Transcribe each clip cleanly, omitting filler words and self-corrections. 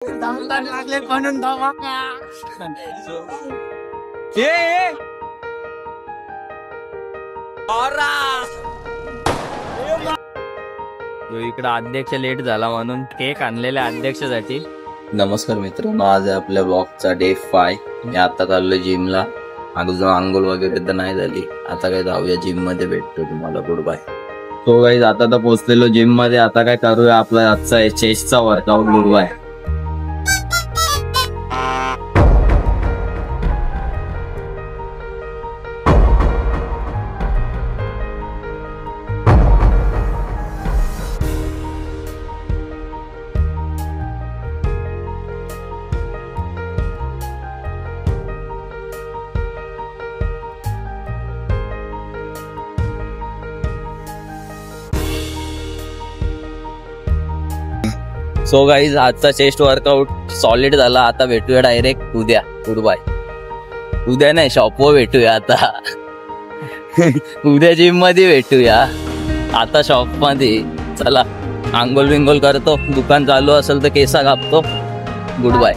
दमदार लागले म्हणून धमाका. इकडं अध्यक्ष लेट झाला म्हणून केक आणलेला अध्यक्षासाठी. नमस्कार मित्रांनो, आज आहे आपल्या ब्लॉगचा डे 5. मी आता चाललोय जिमला. अजून आंघोळ वगैरे तर नाही झाली. आता काय जाऊया जिम मध्ये, भेटतो तुम्हाला. Good bye. तो गाईज आता तर पोहोचलेलो जिम मध्ये. आता काय करूया आपला आजचा चेस्टचा workout. Good bye. So guys आजचा चेस्ट वर्कआउट सॉलिड झाला. आता भेटूया डायरेक्ट उद्या. Good bye. उद्या नाही, शॉपवर भेटूया आता. उद्या जिम मध्ये भेटूया, आता शॉप मध्ये. चला, आंघोळ बिंगोल करतो. दुकान चालू असेल तर केसा कापतो. Good bye.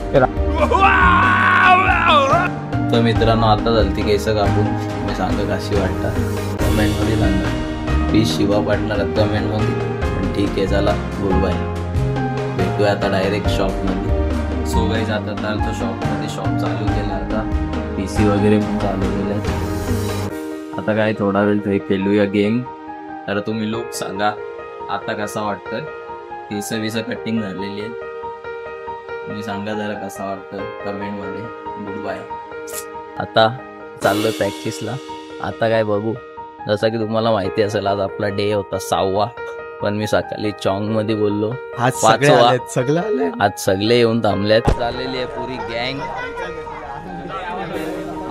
तर मित्रांनो, आता झालती केस कापून. मी सांगा कशी वाटतात कमेंट मध्ये सांगा. प्लीज शिवा पाटला कमेंट मध्ये. पण ठीक आहे, चला गुड बाय. भेटूया आता डायरेक्ट शॉप मध्ये. सो गाईज आता चालतो शॉप मध्ये. शॉप चालू केला आता. PC वगैरे पण चालू केले. आता काय थोडा वेळ खेळूया गेम. तर तुम्ही लोक सांगा आता कसा वाटतंय. केस विस कटिंग झालेली आहे. तुम्ही सांगा जरा कसा वाटतं कमेंट मध्ये. Good bye. आता चाललोय प्रॅक्टिसला. आता काय बघू. जसं की तुम्हाला माहिती असेल, आज आपला डे होता 6वा. पण मी सकाळी चॉंग मध्ये बोललो आज 5वा. आज सगळे येऊन थांबलेत. चाललेली आहे पुरी गँग.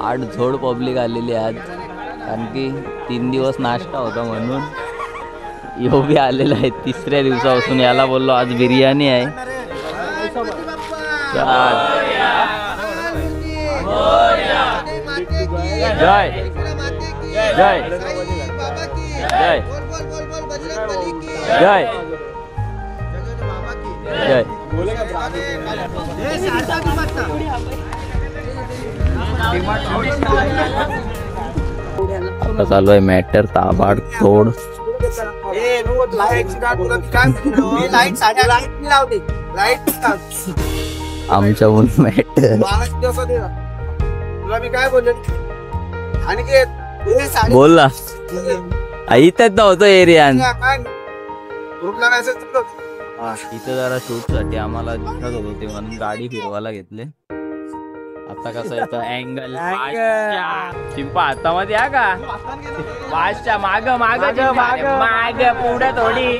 8 झोड पब्लिक आलेली आज. कारण की 3 दिवस नाश्ता होता म्हणून यो बी आलेला आहे 3ऱ्या दिवसापासून. याला बोललो आज बिर्याणी आहे. जय जय जय जय जय. आता चालू आहे मॅटर ताबाड तोड. आमच्या मॅटर बोल ना. इथंच नव्हतं एरियान. इथं जरा शूट साठी आम्हाला दिसत होतो ते म्हणून गाडी फिरवायला घेतले. आता कसं येतं अँगल. चिंपा हातामध्ये या का पाचच्या माग माग माग माग पुढे थोडी.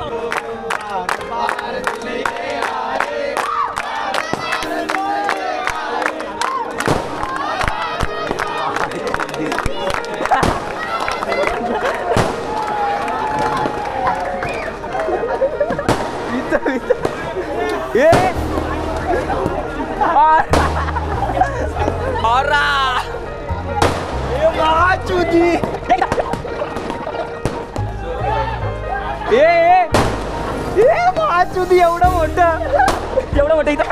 एवढं मोठं इथं.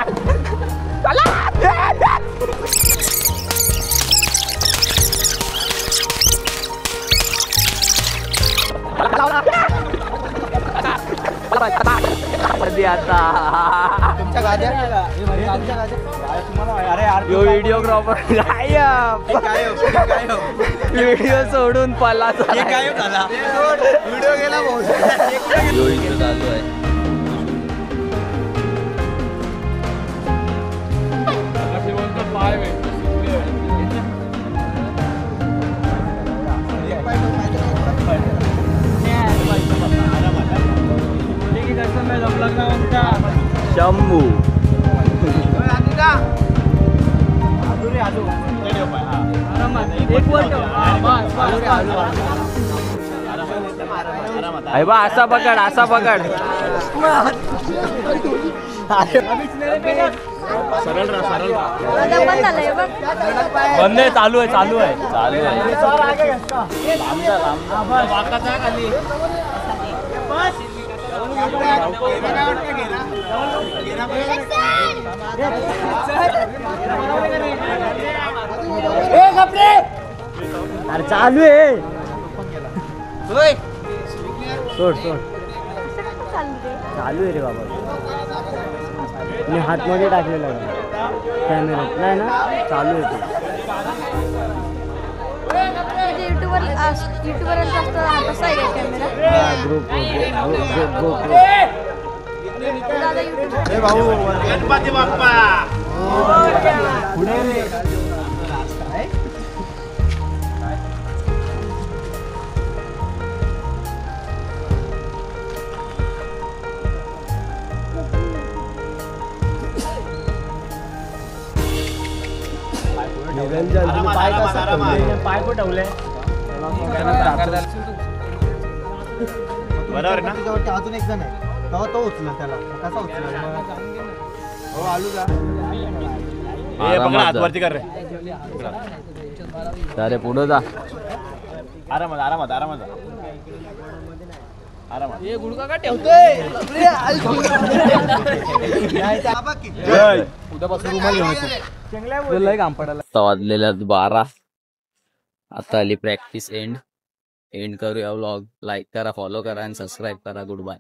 व्हिडिओग्राफर व्हिडिओ सोडून पला झाला. व्हिडिओ गेला. चालू आहे. शंभू असा पकड, असा पकड. बंद आहे. चालू आहे, चालू आहे, चालू आहे. अरे चालू आहे सोड सोड चालू आहे रे बाबा मी हातमध्ये टाकलेला कॅमेरा नाही ना चालू आहे ग्रुप गणपती बाप्पा पाय ठेवले बरोबर ना अजून एक जण आहे तेव्हा तो उचल त्याला कसा उचल हो आलू का आरामात जा. हातवरती कर रे अरे पुढं जा. आरामात आरामात आरामात आरामात उद्यापासून रुमाल घेऊन लय काम पडायला आता वाजलेल्या 12. आता आली प्रॅक्टिस एंड करूया व्लॉग. लाईक करा, फॉलो करा आणि सबस्क्राईब करा. Good bye.